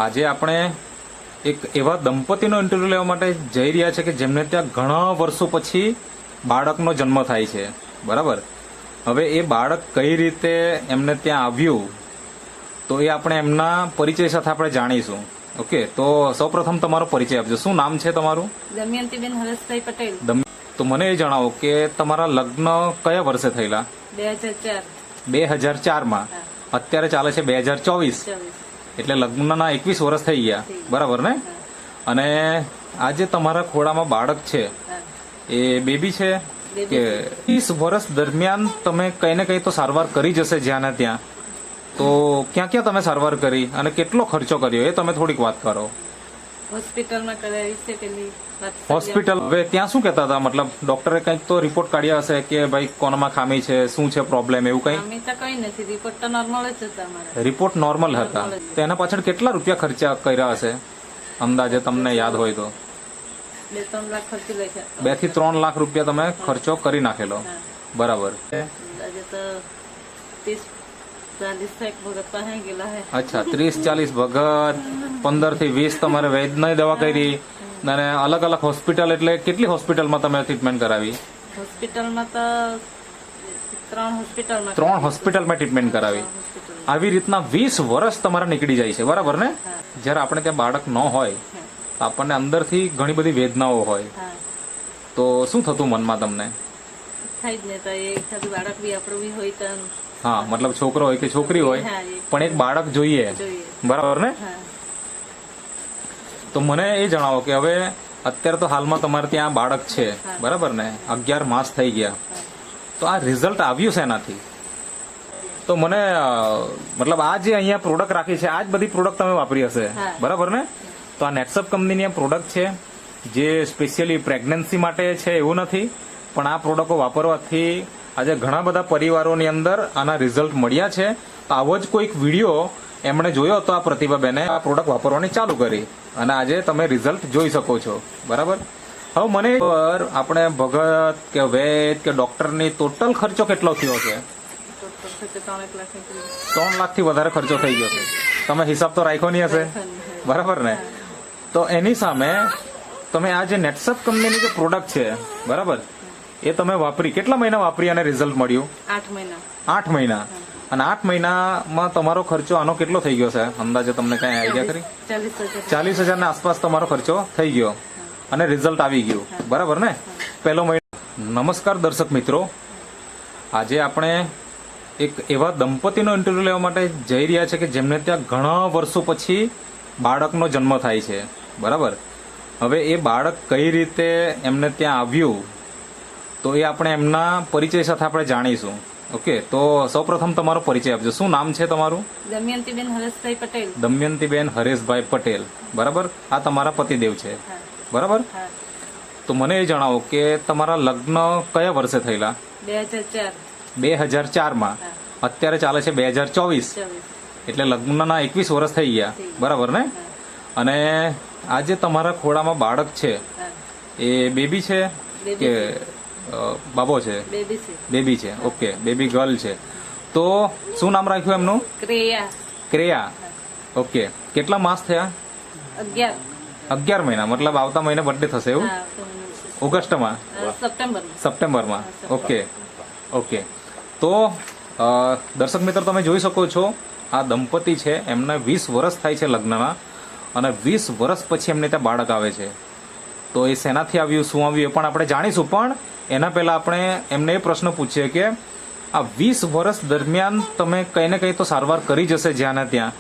આજે આપણે એક એવા દંપતીનો ઇન્ટરવ્યુ લેવા માટે જઈ રહ્યા છે કે જેમને ત્યાં ઘણા વર્ષો પછી બાળકનો જન્મ થાય છે, બરાબર. હવે એ બાળક કઈ રીતે એમને ત્યાં આવ્યું તો એ આપણે એમના પરિચય સાથે આપણે જાણીશું. ઓકે, તો સૌપ્રથમ તમારો પરિચય આપજો. શું નામ છે તમારું? દમયંતીબેન હરેશભાઈ પટેલ. તો મને એ જણાવો કે તમારા લગ્ન કયા વર્ષે થયેલા? 2004. 2004માં. અત્યારે ચાલે છે 2024, એટલે લગ્નના 21 વર્ષ થઈ ગયા, બરાબર ને? અને આજે તમારા ખોળામાં બાળક છે, એ બેબી છે કે 20 વર્ષ દરમિયાન તમે કઈ ને કઈ તો સારવાર કરી જશે જ્યાં ને ત્યાં. તો ક્યાં ક્યાં તમે સારવાર કરી અને કેટલો ખર્ચો કર્યો એ તમે થોડીક વાત કરો. હોસ્પિટલમાં કરાવી છે પેલી હોસ્પિટલ, હવે ત્યાં શું કહેતા હતા? મતલબ ડોક્ટરે કંઈક તો રિપોર્ટ કાઢ્યા હશે કે ભાઈ કોનામાં ખામી છે, શું છે પ્રોબ્લેમ, એવું કંઈ? ખામી તો કઈ નથી, રિપોર્ટ તો નોર્મલ જ હતા અમારા. રિપોર્ટ નોર્મલ હતા. તો એના પાછળ કેટલા રૂપિયા ખર્ચા કર્યા હશે અંદાજે, તમને યાદ હોય તો? 2-3 લાખ ખર્ચી નાખ્યા. 2 થી 3 લાખ રૂપિયા તમે ખર્ચો કરી નાખેલો, બરાબર. અંદાજે તો 30-40 ભગત પાસે ગયેલા હે. અચ્છા, 30-40 ભગત, 15 થી 20 તમારે વૈદ્યની દવા કરી, અને અલગ અલગ હોસ્પિટલ, એટલે કેટલી હોસ્પિટલમાં તમે ટ્રીટમેન્ટ કરાવી? હોસ્પિટલમાં તો 3 હોસ્પિટલમાં ટ્રીટમેન્ટ કરાવી. આવી રીતના 20 વર્ષ તમારા નીકળી જાય છે, બરાબર ને? જ્યારે આપણે ત્યાં બાળક ન હોય તો આપણને અંદરથી ઘણી બધી વેદનાઓ હોય, તો શું થતું મનમાં તમને? થાય જ ને, તો એ ખાલી બાળક બી આપણું બી હોય તો. હા, મતલબ છોકરો હોય કે છોકરી હોય, પણ એક બાળક જોઈએ, બરાબર ને? તો મને એ જણાવો કે હવે અત્યારે તો હાલમાં તમારે ત્યાં બાળક છે, બરાબર ને? 11 માસ થઈ ગયા, તો આ રિઝલ્ટ આવ્યું છે એનાથી? તો મને મતલબ આ જે અહીંયા પ્રોડક્ટ રાખી છે, આ જ બધી પ્રોડક્ટ તમે વાપરી હશે, બરાબર ને? તો આ નેટસપ કંપનીની આ પ્રોડક્ટ છે જે સ્પેશિયલી પ્રેગ્નન્સી માટે છે એવું નથી, પણ આ પ્રોડક્ટો વાપરવાથી આજે ઘણા બધા પરિવારોની અંદર આના રિઝલ્ટ મળ્યા છે. આવો જ કોઈક વિડીયો એમણે જોયો તો આ પ્રતિભાબેને આ પ્રોડક્ટ વાપરવાની ચાલુ કરી, અને આજે તમે રિઝલ્ટ જોઈ શકો છો, બરાબર. હવે મને આપણે ભગત કે વૈદ કે ડોક્ટરની ટોટલ ખર્ચો કેટલો થયો છે? 3 લાખથી વધારે ખર્ચો થઈ ગયો છે. તમે હિસાબ તો રાખ્યો નહીં હશે, બરાબર ને? તો એની સામે તમે આ જે નેટસપ કંપનીની જે પ્રોડક્ટ છે, બરાબર, એ તમે વાપરી કેટલા મહિના વાપરી અને રિઝલ્ટ મળ્યું? 8 મહિના. 8 મહિના. અને 8 મહિનામાં તમારો ખર્ચો આનો કેટલો થઈ ગયો છે અંદાજે? તમને કઈ આઈડિયા કરી? 40,000 ના આસપાસ તમારો ખર્ચો થઈ ગયો અને રિઝલ્ટ આવી ગયું, બરાબર ને? પહેલો મહિનો. નમસ્કાર દર્શક મિત્રો, આજે આપણે એક એવા દંપતીનો ઇન્ટરવ્યુ લેવા માટે જઈ રહ્યા છે કે જેમને ત્યાં ઘણા વર્ષો પછી બાળકનો જન્મ થાય છે, બરાબર. હવે એ બાળક કઈ રીતે એમને ત્યાં આવ્યું તો એ આપણે એમના પરિચય સાથે આપણે જાણીશું. ઓકે, તો સૌપ્રથમ તમારો પરિચય આપજો. શું નામ છે તમારું? દમયંતીબેન હરેશભાઈ પટેલ. દમયંતીબેન હરેશભાઈ પટેલ, બરાબર. આ તમારા પતિદેવ છે, બરાબર. તો મને એ જણાવો કે તમારા લગ્ન કયા વર્ષે થયેલા? 2004. 2004માં. અત્યારે ચાલે છે 2024, એટલે લગ્નના 21 વર્ષ થઈ ગયા, બરાબર ને? અને આજે તમારા ખોળામાં બાળક છે, એ બેબી છે કે બાબો છે? બેબી છે. ઓકે, બેબી ગર્લ છે. તો શું નામ રાખ્યું એમનું? ક્રેયા. ઓકે, કેટલા માસ થયા? 11 મહિના. મતલબ આવતા મહિને બર્થડે થશે એવું? ઓગસ્ટમાં? સપ્ટેમ્બરમાં. ઓકે. તો દર્શક મિત્રો, તમે જોઈ શકો છો આ દંપતી છે, એમને 20 વર્ષ થાય છે લગ્નના, અને 20 વર્ષ પછી એમને ત્યાં બાળક આવે છે. તો એ શેનાથી આવ્યું, શું આવ્યું એ પણ આપણે જાણીશું, પણ એના પહેલા આપણે એમને એ પ્રશ્ન પૂછીએ કે આ 20 વર્ષ દરમિયાન તમે કઈ ને કઈ તો સારવાર કરી જશે જ્યાં ને ત્યાં.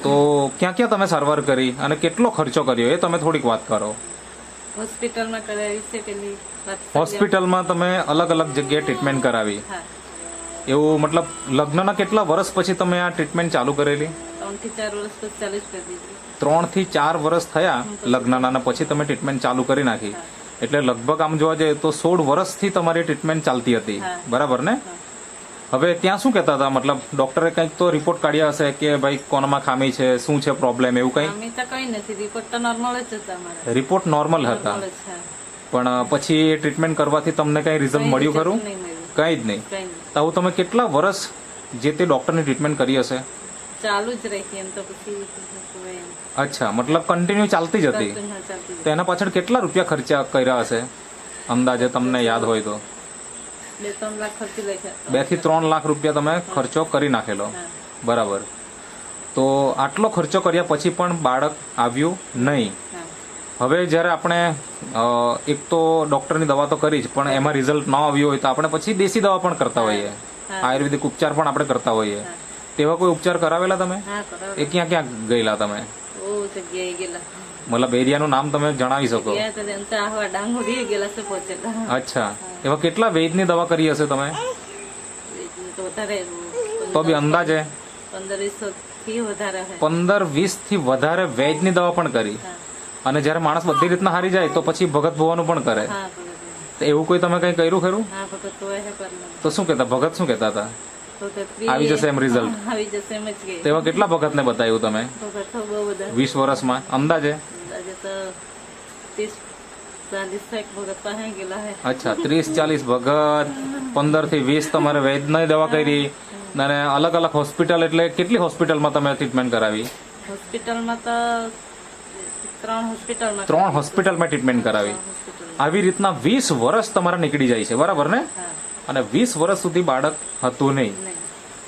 તો ક્યાં ક્યાં તમે સારવાર કરી અને કેટલો ખર્ચો કર્યો એ તમે થોડીક વાત કરો. હોસ્પિટલમાં કરાવી છે પેલી હોસ્પિટલમાં તમે અલગ અલગ જગ્યાએ ટ્રીટમેન્ટ કરાવી, એવું? મતલબ લગ્નના કેટલા વર્ષ પછી તમે આ ટ્રીટમેન્ટ ચાલુ કરેલી? 3 થી 4 વર્ષ થયા લગ્નના, પછી તમે ટ્રીટમેન્ટ ચાલુ કરી નાખી. એટલે લગભગ આમ જોવા જઈએ તો 16 વર્ષથી તમારી ટ્રીટમેન્ટ ચાલતી હતી, બરાબર ને? હવે ત્યાં શું કહેતા હતા? મતલબ ડોક્ટરે કંઈક તો રિપોર્ટ કાઢ્યા હશે કે ભાઈ કોનામાં ખામી છે, શું છે પ્રોબ્લેમ, એવું કંઈ? ખામી તો કઈ નથી, રિપોર્ટ તો નોર્મલ જ હતા અમારા. રિપોર્ટ નોર્મલ હતા, પણ પછી ટ્રીટમેન્ટ કરવાથી તમને કઈ રિઝલ્ટ મળ્યું ખરું? કંઈ જ નહીં. તો તમે કેટલા વર્ષ જે તે ડોક્ટરની ટ્રીટમેન્ટ કરી હશે? ચાલુ જ રહી એમ તો પછી હોય એમ. અચ્છા, મતલબ કન્ટિન્યુ ચાલતી જ હતી. હા, ચાલતી તો એના પાછળ કેટલા રૂપિયા ખર્ચા કર્યા હશે અંદાજે તમને યાદ હોય તો? 2-3 લાખ ખર્ચી નાખ્યા. 2 થી 3 લાખ રૂપિયા તમે ખર્ચો કરી નાખેલો. હા. બરાબર. તો આટલો ખર્ચો કર્યા પછી પણ બાળક આવ્યું નહીં. હા. હવે જ્યારે આપણે એક તો ડોક્ટરની દવા તો કરી જ, પણ એમાં રિઝલ્ટ ન આવ્યું હોય તો આપણે પછી દેશી દવા પણ કરતા હોઈએ, હા. આયુર્વેદિક ઉપચાર પણ આપણે કરતા હોઈએ. હા. તેવા કોઈ ઉપચાર કરાવેલા તમે? હા, કરાવે. એ ક્યાં ક્યાં ગયેલા તમે? બહુ જગ્યાએ ગયેલા. મતલબ એરિયાનું નામ તમે જણાવી શકો? ગયા તો એમ તો આહવા ડાંગ સુધી ગયેલા છે પહોંચેલા. અચ્છા, એવા કેટલા વૈદની દવા કરી હશે તમે? એટલે તો વધારે તો બી અંદાજે 15-20 થી વધારે હે. 15-20 થી વધારે વૈદની દવા પણ કરી. હા. અને જ્યારે માણસ બધી રીતના હારી જાય તો પછી ભગત ભુવાનું પણ કરે. હા, ભગત. તો એવું કોઈ તમે કઈ કર્યું ખરું? હા, ભગત તો હે કરવાનું. તો શું કહેતા ભગત? શું કહેતા હતા? ભગત બી આવી જશે એમ રિઝલ્ટ? આવી જશે એમ જ કે. તેવા કેટલા ભગતને બતાવ્યું તમે ભગત તો બહુ બધા 20 વર્ષમાં અંદાજે? અંદાજે તો 30-40 ભગત પાસે ગયેલા હે. અચ્છા, 30-40 ભગત, 15 થી 20 તમારે વૈદની દવા કરી. અને અલગ અલગ હોસ્પિટલ, એટલે કેટલી હોસ્પિટલમાં તમે ટ્રીટમેન્ટ કરાવી? હોસ્પિટલમાં તો 3 હોસ્પિટલમાં 3 હોસ્પિટલમાં ટ્રીટમેન્ટ કરાવી. આવી રીતના 20 વર્ષ તમારા નીકળી જાય છે, બરાબર ને? હા, અને 20 વર્ષ સુધી બાળક હતું નહીં નહીં,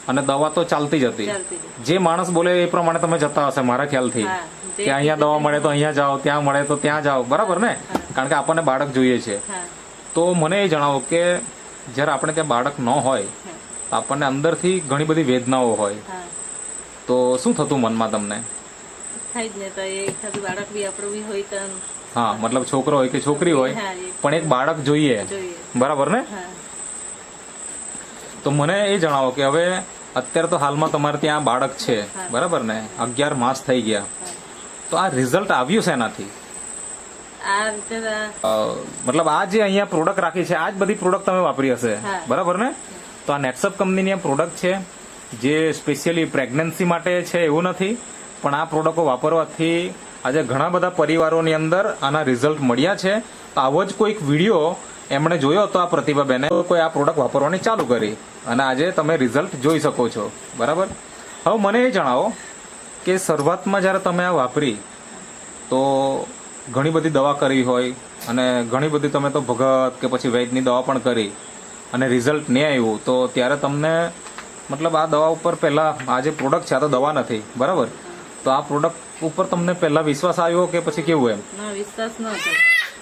અને દવા તો ચાલતી જ હતી. ચાલતી જ. જે માણસ બોલે એ પ્રમાણે તમે જતા હશે મારા ખ્યાલથી, હા, જે કે અહીંયા દવા મળે તો અહીંયા જાઓ, ત્યાં મળે તો ત્યાં જાઓ, બરાબર ને? કારણ કે આપણને બાળક જોઈએ છે. હા, તો મને એ જણાવો કે જ્યારે આપણે ત્યાં બાળક ન હોય હા, તો આપણને અંદરથી ઘણી બધી વેદનાઓ હોય, હા. તો શું થતું મનમાં તમને? થાય જ ને તો એ એખાદું બાળક બી આપણું બી હોય તો હા, મતલબ છોકરો હોય કે છોકરી હોય, હા, એ પણ એક બાળક જોઈએ, જોઈએ. બરાબર ને? હા, તો મને એ જણાવો કે હવે અત્યારે તો હાલમાં તમારે ત્યાં બાળક છે, હા. બરાબર ને? 11 માસ થઈ ગયા. હા. તો આ રિઝલ્ટ આવ્યું છે એનાથી? આ રીતે મતલબ આ જે અહીંયા પ્રોડક્ટ રાખી છે, આ જ બધી પ્રોડક્ટ તમે વાપરી હશે, હા. બરાબર ને? તો આ નેટસપ કંપનીની આ પ્રોડક્ટ છે જે સ્પેશિયલી પ્રેગ્નન્સી માટે છે એવું નથી, પણ આ પ્રોડક્ટો વાપરવાથી આજે ઘણા બધા પરિવારોની અંદર આના રિઝલ્ટ મળ્યા છે. તો આવો જ કોઈક વિડીયો એમણે જોયો તો આ પ્રતિભાબેને કોઈ આ પ્રોડક્ટ વાપરવાની ચાલુ કરી અને આજે તમે રિઝલ્ટ જોઈ શકો છો, બરાબર? હવે મને એ જણાવો કે શરૂઆતમાં જ્યારે તમે આ વાપરી તો ઘણી બધી દવા કરી હોય અને ઘણી બધી તમે તો ભગત કે પછી વૈદની દવા પણ કરી અને રિઝલ્ટ નહીં આવ્યું, તો ત્યારે તમને મતલબ આ દવા ઉપર પહેલા આ જે પ્રોડક્ટ છે આ તો દવા નથી, બરાબર? તો આ પ્રોડક્ટ ઉપર તમને પહેલા વિશ્વાસ આવ્યો કે પછી કેવું? એમ ના વિશ્વાસ ન હતો.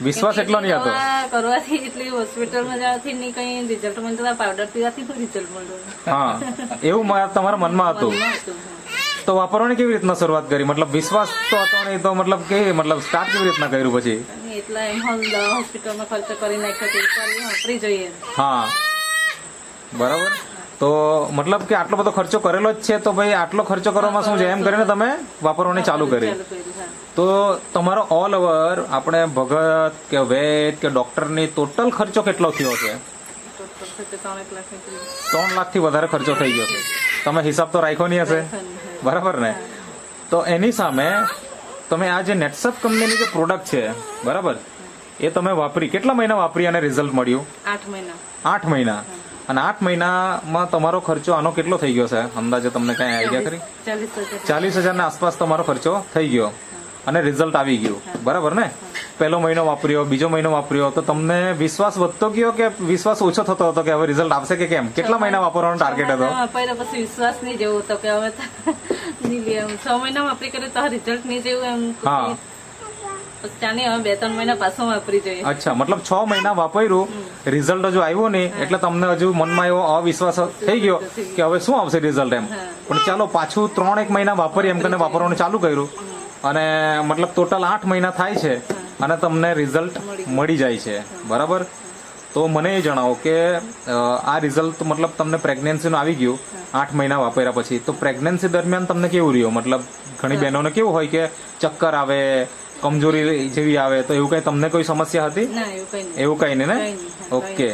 વિશ્વાસ એટલો નહીં હતો? દવા કરવાથી એટલી હોસ્પિટલમાં જવાથી નહીં કઈ રિઝલ્ટ મળતું, પાવડર પીવાથી કોઈ રિઝલ્ટ મળ્યું હા, એવું તમારા મનમાં હતું? નહોતું. તો વાપરવાની કેવી રીતના શરૂઆત કરી? મતલબ વિશ્વાસ તો હતો નહીં તો મતલબ સ્ટાર્ટ કેવી રીતના કર્યું પછી? અને એટલા એમ દવા હોસ્પિટલમાં ખર્ચો કરી નાખ્યો તો એકવાર વાપરી જોઈએ. હા, બરાબર. તો મતલબ કે આટલો બધો ખર્ચો કરેલો જ છે, તો ભાઈ આટલો ખર્ચો કરવામાં શું છે એમ કરીને તમે વાપરવાની ચાલુ કરી. ચાલુ કર્યું, હા. તો તમારો ઓલ ઓવર આપણે ભગત કે વૈદ કે ડોક્ટરની ટોટલ ખર્ચો કેટલો થયો છે? તો ખર્ચો 3 લાખ નીકળી. 3 લાખથી વધારે ખર્ચો થઈ ગયો છે. તમે હિસાબ તો રાખ્યો નહીં હશે, બરાબર ને? તો એની સામે તમે આ જે નેટસપ કંપનીની જે પ્રોડક્ટ છે, બરાબર, એ તમે વાપરી કેટલા મહિના વાપરી અને રિઝલ્ટ મળ્યું? 8 મહિના. 8 મહિના. અને 8 મહિનામાં તમારો ખર્ચો આનો કેટલો થઈ ગયો છે અંદાજે? તમને કઈ આઈડિયા ખરી? 40,000. 40,000 ના આસપાસ તમારો ખર્ચો થઈ ગયો અને રિઝલ્ટ આવી ગયું, બરાબર ને? પહેલો મહિનો વાપર્યો, બીજો મહિનો વાપર્યો, તો તમને વિશ્વાસ વધતો ગયો કે વિશ્વાસ ઓછો થતો હતો કે હવે રિઝલ્ટ આવશે કે કેમ? કેટલા મહિના વાપરવાનો ટાર્ગેટ હતો? પહેલા પછી વિશ્વાસ નહીં જેવું હતો કે હવે તો નહીં લે એમ. 6 મહિના વાપરી કરે તો રિઝલ્ટ નહીં જેવું એમ. હા. પછી ચાની હવે 2-3 મહિના પાછું વાપરી જોઈએ. અચ્છા, મતલબ 6 મહિના વાપર્યું, રિઝલ્ટ હજુ આવ્યું નહીં, એટલે તમને હજુ મનમાં એવો અવિશ્વાસ થઈ ગયો કે હવે શું આવશે રિઝલ્ટ એમ. પણ ચાલો પાછું 3-1 મહિના વાપરી એમ કરીને વાપરવાનું ચાલુ કર્યું અને મતલબ ટોટલ 8 મહિના થાય છે અને તમને રિઝલ્ટ મળી જાય છે, બરાબર? તો મને એ જણાવો કે આ રિઝલ્ટ મતલબ તમને પ્રેગ્નન્સીનું આવી ગયું 8 મહિના વાપર્યા પછી, તો પ્રેગ્નન્સી દરમિયાન તમને કેવું રહ્યું? મતલબ ઘણી બહેનોને કેવું હોય કે ચક્કર આવે, કમજોરી જેવી આવે, તો એવું કઈ તમને કોઈ સમસ્યા હતી? ના, એવું કઈ નહીં. એવું કઈ નહીં ને? કઈ નહીં, હા, ઓકે.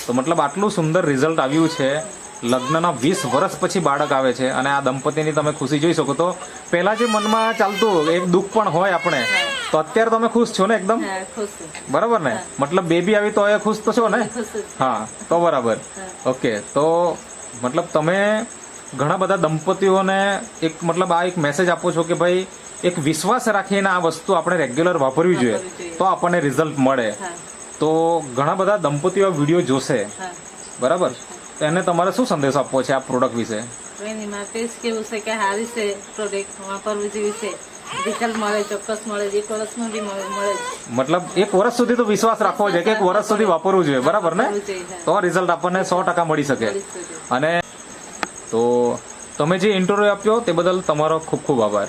તો મતલબ આટલું સુંદર રિઝલ્ટ આવ્યું છે, લગ્નના 20 વર્ષ પછી બાળક આવે છે અને આ દંપતીની તમે ખુશી જોઈ શકો. તો પહેલા જે મનમાં ચાલતું એક દુઃખ પણ હોય આપણે, તો અત્યારે તમે ખુશ છો ને એકદમ? હા, ખુશ છું. બરાબર ને? મતલબ બેબી આવી તો એ ખુશ તો છો ને? ખુશ છું. હા, તો બરાબર. ઓકે. તો મતલબ તમે ઘણા બધા દંપતીઓને એક મતલબ આ એક મેસેજ આપો છો કે ભાઈ એક વિશ્વાસ રાખીને આ વસ્તુ આપણે રેગ્યુલર વાપરવી જોઈએ તો આપણને રિઝલ્ટ મળે. હા તો ઘણા બધા દંપતીઓ વિડીયો જોશે, હા બરાબર, તો એને તમારે શું સંદેશો આપવો છે આ પ્રોડક્ટ વિશે? એની માટે જ કેવું છે કે સારી છે પ્રોડક્ટ, વાપરવું જેવી છે, રિઝલ્ટ મળે, ચોક્કસ મળે, 1 વર્ષનું બી મળે જ. મતલબ 1 વર્ષ સુધી તો વિશ્વાસ રાખવો જોઈએ કે 1 વર્ષ સુધી વાપરવું જોઈએ, બરાબર ને? વાપરવું જોઈએ, હા. તો રિઝલ્ટ આપણને 100% મળી શકે. મળી શકે. અને તો તમે જે ઇન્ટરવ્યુ આપ્યો તે બદલ તમારો ખૂબ ખૂબ આભાર.